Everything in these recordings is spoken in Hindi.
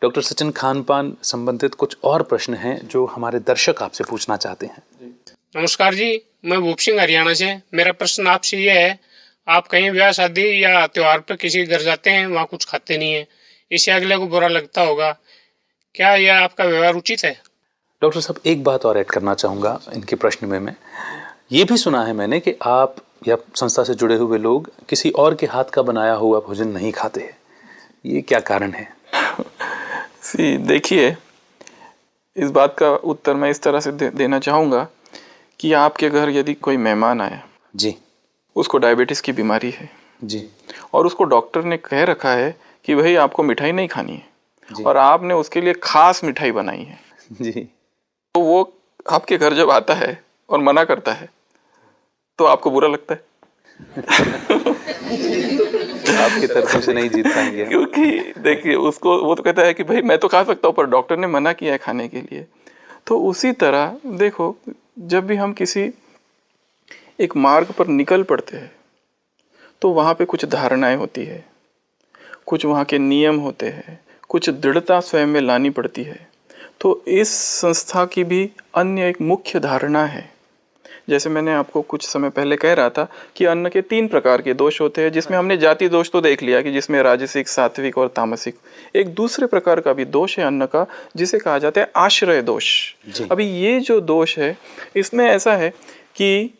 डॉक्टर सचिन, खान-पान संबंधित कुछ और प्रश्न हैं जो हमारे दर्शक आपसे पूछना चाहते हैं। नमस्कार जी, मैं भूप सिंह हरियाणा से। मेरा प्रश्न आपसे ये है, आप कहीं ब्याह शादी या त्योहार पर किसी के घर जाते हैं, वहाँ कुछ खाते नहीं है, इससे अगले को बुरा लगता होगा, क्या यह आपका व्यवहार उचित है? डॉक्टर साहब, एक बात और ऐड करना चाहूँगा इनके प्रश्न में। मैं ये भी सुना है मैंने कि आप या संस्था से जुड़े हुए लोग किसी और के हाथ का बनाया हुआ भोजन नहीं खाते हैं। ये क्या कारण है? देखिए, इस बात का उत्तर मैं इस तरह से देना चाहूँगा कि आपके घर यदि कोई मेहमान आया जी, उसको डायबिटीज़ की बीमारी है जी, और उसको डॉक्टर ने कह रखा है कि भाई आपको मिठाई नहीं खानी है, जी, और आपने उसके लिए खास मिठाई बनाई है, जी, तो वो आपके घर जब आता है और मना करता है तो आपको बुरा लगता है। आपकी तरफों से नहीं जीत पाएंगे। क्योंकि देखिए, उसको वो तो कहता है कि भाई मैं तो खा सकता हूँ पर डॉक्टर ने मना किया है खाने के लिए। तो उसी तरह देखो, जब भी हम किसी एक मार्ग पर निकल पड़ते हैं तो वहाँ पे कुछ धारणाएं होती है, कुछ वहाँ के नियम होते हैं, कुछ दृढ़ता स्वयं में लानी पड़ती है। तो इस संस्था की भी अन्य एक मुख्य धारणा है, जैसे मैंने आपको कुछ समय पहले कह रहा था कि अन्न के 3 प्रकार के दोष होते हैं, जिसमें हमने जाति दोष तो देख लिया कि जिसमें राजसिक, सात्विक और तामसिक। एक दूसरे प्रकार का भी दोष है अन्न का, जिसे कहा जाता है आश्रय दोष। अभी ये जो दोष है, इसमें ऐसा है कि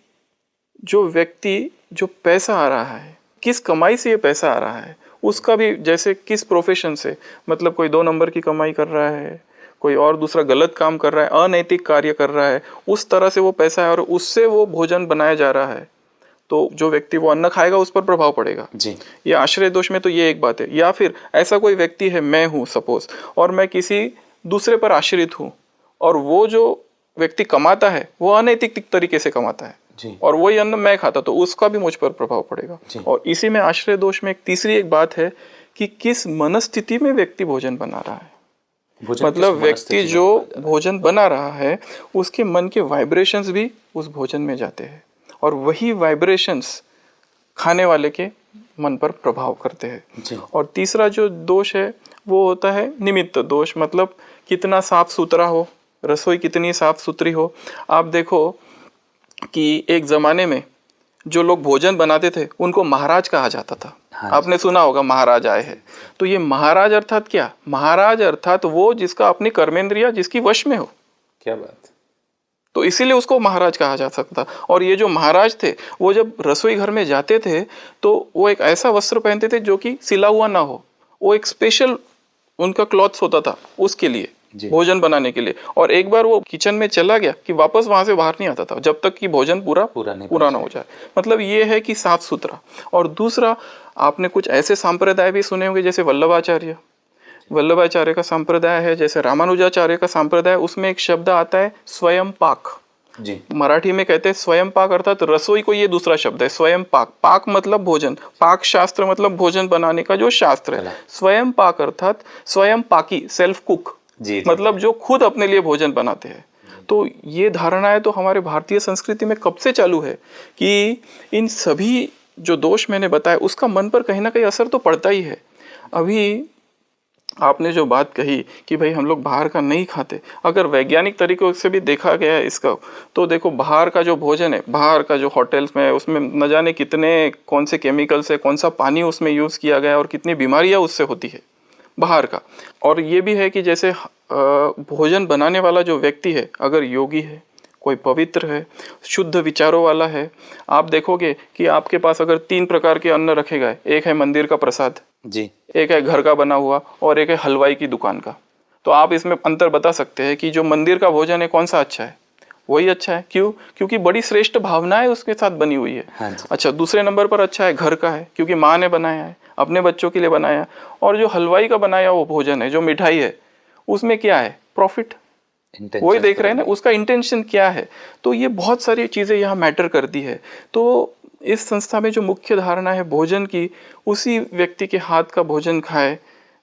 जो व्यक्ति जो पैसा आ रहा है, किस कमाई से ये पैसा आ रहा है, उसका भी, जैसे किस प्रोफेशन से, मतलब कोई 2 नंबर की कमाई कर रहा है, कोई और दूसरा गलत काम कर रहा है, अनैतिक कार्य कर रहा है, उस तरह से वो पैसा है और उससे वो भोजन बनाया जा रहा है, तो जो व्यक्ति वो अन्न खाएगा उस पर प्रभाव पड़ेगा जी। ये आश्रय दोष में तो ये एक बात है। या फिर ऐसा कोई व्यक्ति है, मैं हूँ सपोज, और मैं किसी दूसरे पर आश्रित हूँ और वो जो व्यक्ति कमाता है वो अनैतिक तरीके से कमाता है जी। और वही अन्न मैं खाता, तो उसका भी मुझ पर प्रभाव पड़ेगा जी। और इसी में आश्रय दोष में एक तीसरी एक बात है कि किस मनस्थिति में व्यक्ति भोजन बना रहा है। मतलब व्यक्ति जो भोजन बना रहा है उसके मन के वाइब्रेशंस भी उस भोजन में जाते हैं और वही वाइब्रेशंस खाने वाले के मन पर प्रभाव करते हैं। और तीसरा जो दोष है वो होता है निमित्त दोष, मतलब कितना साफ सुथरा हो, रसोई कितनी साफ सुथरी हो। आप देखो कि एक ज़माने में जो लोग भोजन बनाते थे उनको महाराज कहा जाता था। हाँ, आपने सुना होगा महाराज आए हैं। तो ये महाराज अर्थात क्या? महाराज अर्थात वो जिसका अपनी कर्मेंद्रिया जिसकी वश में हो। क्या बात। तो इसीलिए उसको महाराज कहा जा सकता। और ये जो महाराज थे वो जब रसोई घर में जाते थे तो वो एक ऐसा वस्त्र पहनते थे जो कि सिला हुआ ना हो, वो एक स्पेशल उनका क्लॉथ्स होता था उसके लिए, भोजन बनाने के लिए। और एक बार वो किचन में चला गया कि वापस वहां से बाहर नहीं आता था जब तक कि भोजन पूरा ना हो जाए। मतलब ये है कि साफ सुथरा। और दूसरा, आपने कुछ ऐसे संप्रदाय भी सुने होंगे जैसे वल्लभाचार्य का संप्रदाय है, जैसे रामानुजाचार्य का संप्रदाय। उसमें एक शब्द आता है स्वयं पाक जी। मराठी में कहते हैं स्वयं पाक, अर्थात रसोई को ये दूसरा शब्द है स्वयं पाक। पाक मतलब भोजन, पाक शास्त्र मतलब भोजन बनाने का जो शास्त्र है। स्वयं पाक अर्थात स्वयं पाकी, सेल्फ कुक जी, मतलब जो खुद अपने लिए भोजन बनाते हैं। तो ये धारणाएं तो हमारे भारतीय संस्कृति में कब से चालू है कि इन सभी जो दोष मैंने बताया उसका मन पर कहीं ना कहीं असर तो पड़ता ही है। अभी आपने जो बात कही कि भाई हम लोग बाहर का नहीं खाते, अगर वैज्ञानिक तरीकों से भी देखा गया है इसका, तो देखो बाहर का जो भोजन है, बाहर का जो होटल्स में, उसमें न जाने कितने कौन से केमिकल्स है, कौन सा पानी उसमें यूज़ किया गया है और कितनी बीमारियां उससे होती है बाहर का। और ये भी है कि जैसे भोजन बनाने वाला जो व्यक्ति है, अगर योगी है, कोई पवित्र है, शुद्ध विचारों वाला है, आप देखोगे कि आपके पास अगर 3 प्रकार के अन्न रखे गए, एक है मंदिर का प्रसाद जी, एक है घर का बना हुआ और एक है हलवाई की दुकान का, तो आप इसमें अंतर बता सकते हैं कि जो मंदिर का भोजन है कौन सा अच्छा है? वही अच्छा है। क्यों? क्योंकि बड़ी श्रेष्ठ भावनाएं उसके साथ बनी हुई है। हाँ, अच्छा, दूसरे नंबर पर अच्छा है घर का है, क्योंकि माँ ने बनाया है, अपने बच्चों के लिए बनाया। और जो हलवाई का बनाया वो भोजन है, जो मिठाई है, उसमें क्या है? प्रॉफिट। वही देख रहे हैं ना, उसका इंटेंशन क्या है। तो ये बहुत सारी चीज़ें यहाँ मैटर करती है। तो इस संस्था में जो मुख्य धारणा है भोजन की, उसी व्यक्ति के हाथ का भोजन खाए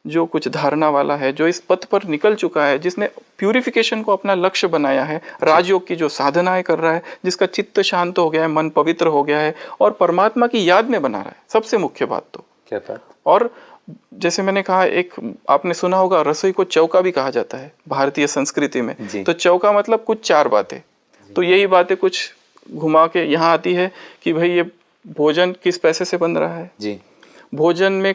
जो कुछ धारणा वाला है, जो इस पथ पर निकल चुका है, जिसने प्यूरिफिकेशन को अपना लक्ष्य बनाया है, राजयोग की जो साधनाएं कर रहा है, जिसका चित्त शांत हो गया है, मन पवित्र हो गया है और परमात्मा की याद में बना रहा है। सबसे मुख्य बात तो क्या था। और जैसे मैंने कहा, एक आपने सुना होगा रसोई को चौका भी कहा जाता है भारतीय संस्कृति में। तो चौका मतलब कुछ 4 बातें। तो यही बातें कुछ घुमा के यहाँ आती है कि भाई ये भोजन किस पैसे से बन रहा है जी, भोजन में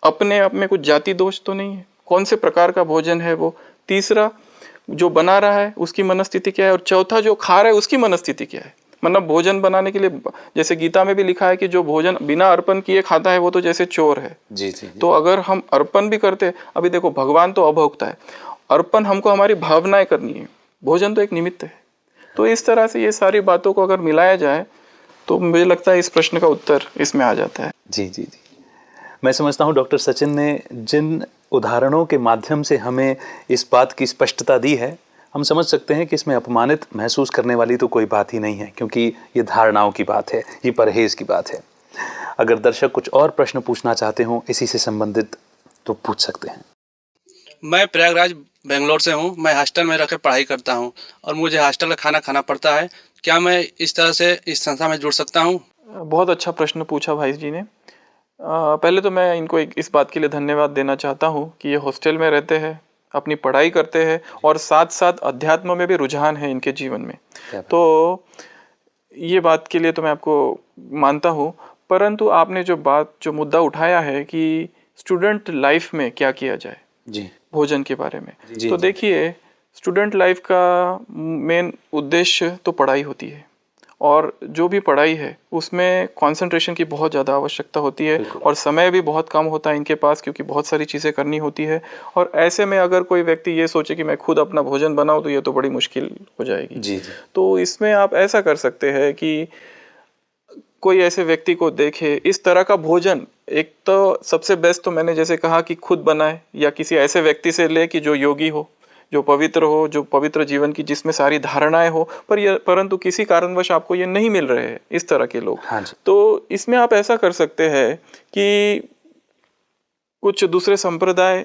अपने आप में कुछ जाति दोष तो नहीं है, कौन से प्रकार का भोजन है वो, तीसरा जो बना रहा है उसकी मनस्थिति क्या है, और चौथा जो खा रहा है उसकी मनस्थिति क्या है। मतलब भोजन बनाने के लिए, जैसे गीता में भी लिखा है कि जो भोजन बिना अर्पण किए खाता है वो तो जैसे चोर है। जी, जी, तो अगर हम अर्पण भी करते, अभी देखो भगवान तो अभोक्ता है, अर्पण हमको हमारी भावनाएं करनी है, भोजन तो एक निमित्त है। तो इस तरह से ये सारी बातों को अगर मिलाया जाए तो मुझे लगता है इस प्रश्न का उत्तर इसमें आ जाता है। जी, जी, जी। मैं समझता हूँ डॉक्टर सचिन ने जिन उदाहरणों के माध्यम से हमें इस बात की स्पष्टता दी है, हम समझ सकते हैं कि इसमें अपमानित महसूस करने वाली तो कोई बात ही नहीं है, क्योंकि ये धारणाओं की बात है, ये परहेज की बात है। अगर दर्शक कुछ और प्रश्न पूछना चाहते हों इसी से संबंधित तो पूछ सकते हैं। मैं प्रयागराज बेंगलोर से हूँ। मैं हॉस्टल में रहकर पढ़ाई करता हूँ और मुझे हॉस्टल का खाना खाना पड़ता है। क्या मैं इस तरह से इस संस्था में जुड़ सकता हूँ? बहुत अच्छा प्रश्न पूछा भाई जी ने। पहले तो मैं इनको इस बात के लिए धन्यवाद देना चाहता हूँ कि ये हॉस्टल में रहते हैं, अपनी पढ़ाई करते हैं और साथ साथ अध्यात्म में भी रुझान है इनके जीवन में। तो ये बात के लिए तो मैं आपको मानता हूँ। परंतु आपने जो मुद्दा उठाया है कि स्टूडेंट लाइफ में क्या किया जाए जी, भोजन के बारे में, जी, तो जी। देखिए, स्टूडेंट लाइफ का मेन उद्देश्य तो पढ़ाई होती है और जो भी पढ़ाई है उसमें कंसंट्रेशन की बहुत ज़्यादा आवश्यकता होती है और समय भी बहुत कम होता है इनके पास, क्योंकि बहुत सारी चीज़ें करनी होती है। और ऐसे में अगर कोई व्यक्ति ये सोचे कि मैं खुद अपना भोजन बनाऊं तो ये तो बड़ी मुश्किल हो जाएगी। जी, जी। तो इसमें आप ऐसा कर सकते हैं कि कोई ऐसे व्यक्ति को देखे इस तरह का भोजन, एक तो सबसे बेस्ट तो मैंने जैसे कहा कि खुद बनाए या किसी ऐसे व्यक्ति से ले कि जो योगी हो, जो पवित्र जीवन की जिसमें सारी धारणाएं हो, परंतु किसी कारणवश आपको ये नहीं मिल रहे हैं इस तरह के लोग। हाँ जी। तो इसमें आप ऐसा कर सकते हैं कि कुछ दूसरे संप्रदाय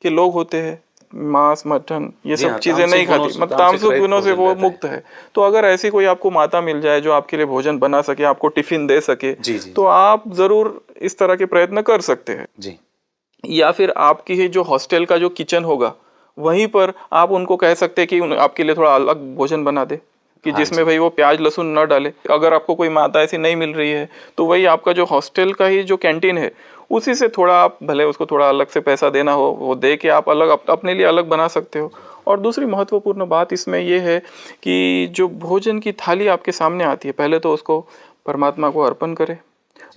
के लोग होते हैं, मांस मटन ये जी सब हाँ, चीजें नहीं खाती, मतलब तामसिक गुणों से वो मुक्त है। तो अगर ऐसी कोई आपको माता मिल जाए जो आपके लिए भोजन बना सके, आपको टिफिन दे सके, जी, जी, तो आप जरूर इस तरह के प्रयत्न कर सकते हैं। जी, या फिर आपकी ही जो हॉस्टल का जो किचन होगा वहीं पर आप उनको कह सकते हैं कि आपके लिए थोड़ा अलग भोजन बना दे, कि जिसमें भाई वो प्याज लहसुन न डाले। अगर आपको कोई माता ऐसी नहीं मिल रही है तो वही आपका जो हॉस्टल का ही जो कैंटीन है उसी से थोड़ा आप भले उसको थोड़ा अलग से पैसा देना हो, वो दे के आप अलग अपने लिए अलग बना सकते हो। और दूसरी महत्वपूर्ण बात इसमें ये है कि जो भोजन की थाली आपके सामने आती है, पहले तो उसको परमात्मा को अर्पण करें।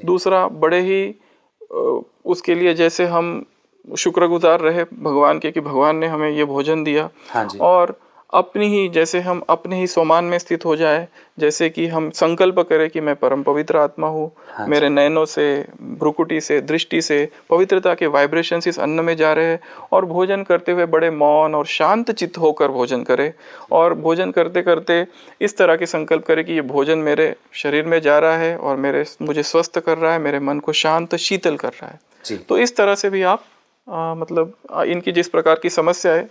दूसरा, बड़े ही उसके लिए जैसे हम शुक्रगुजार रहे भगवान के कि भगवान ने हमें ये भोजन दिया। हाँ जी। और अपनी ही जैसे हम अपने ही स्वमान में स्थित हो जाए, जैसे कि हम संकल्प करें कि मैं परम पवित्र आत्मा हूँ। हाँ मेरे नयनों से, भ्रुकुटी से, दृष्टि से पवित्रता के वाइब्रेशंस इस अन्न में जा रहे हैं। और भोजन करते हुए बड़े मौन और शांत चित्त होकर भोजन करें। और भोजन करते करते इस तरह के संकल्प करें कि ये भोजन मेरे शरीर में जा रहा है और मुझे स्वस्थ कर रहा है, मेरे मन को शांत शीतल कर रहा है। जी। तो इस तरह से भी आप मतलब इनकी जिस प्रकार की समस्या है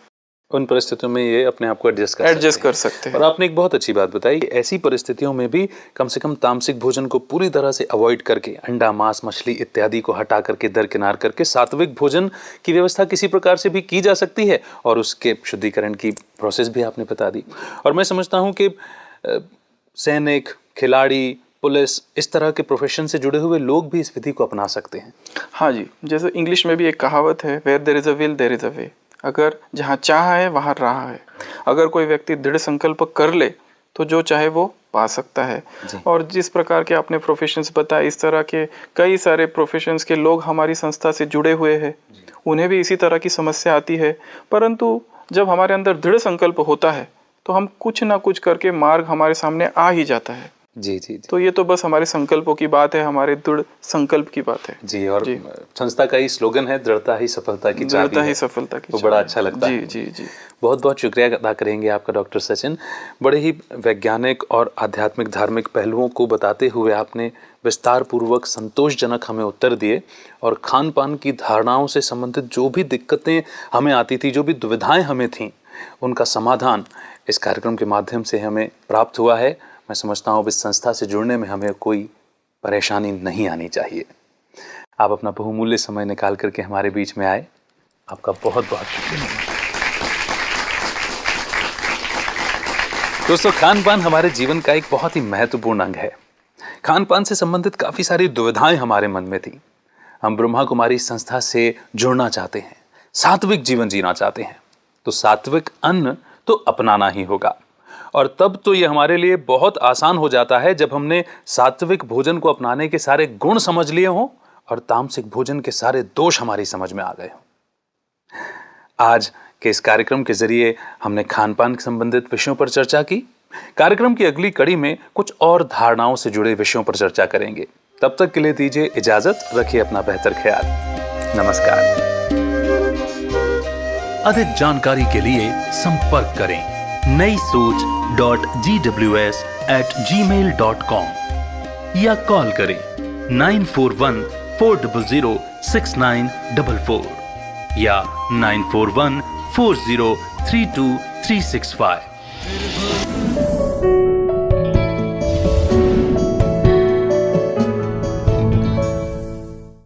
उन परिस्थितियों में ये अपने आप को एडजस्ट कर सकते हैं। और आपने एक बहुत अच्छी बात बताई, ऐसी परिस्थितियों में भी कम से कम तामसिक भोजन को पूरी तरह से अवॉइड करके, अंडा मांस मछली इत्यादि को हटा करके दरकिनार करके सात्विक भोजन की व्यवस्था किसी प्रकार से भी की जा सकती है। और उसके शुद्धिकरण की प्रोसेस भी आपने बता दी। और मैं समझता हूँ कि सैनिक, खिलाड़ी, पुलिस, इस तरह के प्रोफेशन से जुड़े हुए लोग भी इस विधि को अपना सकते हैं। हाँ जी, जैसे इंग्लिश में भी एक कहावत है, where there is a will there is a way. अगर जहाँ चाह है वहाँ राह है। अगर कोई व्यक्ति दृढ़ संकल्प कर ले तो जो चाहे वो पा सकता है। और जिस प्रकार के आपने प्रोफेशंस बताए, इस तरह के कई सारे प्रोफेशंस के लोग हमारी संस्था से जुड़े हुए हैं, उन्हें भी इसी तरह की समस्या आती है। परंतु जब हमारे अंदर दृढ़ संकल्प होता है तो हम कुछ ना कुछ करके मार्ग हमारे सामने आ ही जाता है। जी जी जी। तो ये तो बस हमारे संकल्पों की बात है, हमारे दृढ़ संकल्प की बात है। जी। और संस्था का ही स्लोगन है, दृढ़ता ही सफलता की चाबी है। दृढ़ता ही सफलता की चाबी। बड़ा अच्छा लगता है। जी जी जी। बहुत बहुत शुक्रिया अदा करेंगे आपका डॉक्टर सचिन। बड़े ही वैज्ञानिक और आध्यात्मिक धार्मिक पहलुओं को बताते हुए आपने विस्तार पूर्वक संतोषजनक हमें उत्तर दिए। और खान पान की धारणाओं से संबंधित जो भी दिक्कतें हमें आती थी, जो भी दुविधाएं हमें थीं, उनका समाधान इस कार्यक्रम के माध्यम से हमें प्राप्त हुआ है। मैं समझता हूँ इस संस्था से जुड़ने में हमें कोई परेशानी नहीं आनी चाहिए। आप अपना बहुमूल्य समय निकाल करके हमारे बीच में आए, आपका बहुत बहुत धन्यवाद। दोस्तों, खान पान हमारे जीवन का एक बहुत ही महत्वपूर्ण अंग है। खान पान से संबंधित काफ़ी सारी दुविधाएं हमारे मन में थी। हम ब्रह्मा कुमारी संस्था से जुड़ना चाहते हैं, सात्विक जीवन जीना चाहते हैं, तो सात्विक अन्न तो अपनाना ही होगा। और तब तो ये हमारे लिए बहुत आसान हो जाता है जब हमने सात्विक भोजन को अपनाने के सारे गुण समझ लिए हों और तामसिक भोजन के सारे दोष हमारी समझ में आ गए हों। आज के इस कार्यक्रम के जरिए हमने खान पान से संबंधित विषयों पर चर्चा की। कार्यक्रम की अगली कड़ी में कुछ और धारणाओं से जुड़े विषयों पर चर्चा करेंगे। तब तक के लिए दीजिए इजाजत, रखिए अपना बेहतर ख्याल। नमस्कार। अधिक जानकारी के लिए संपर्क करें naisuch.gws@gmail.com या कॉल करें 9414006944 या 9414032365।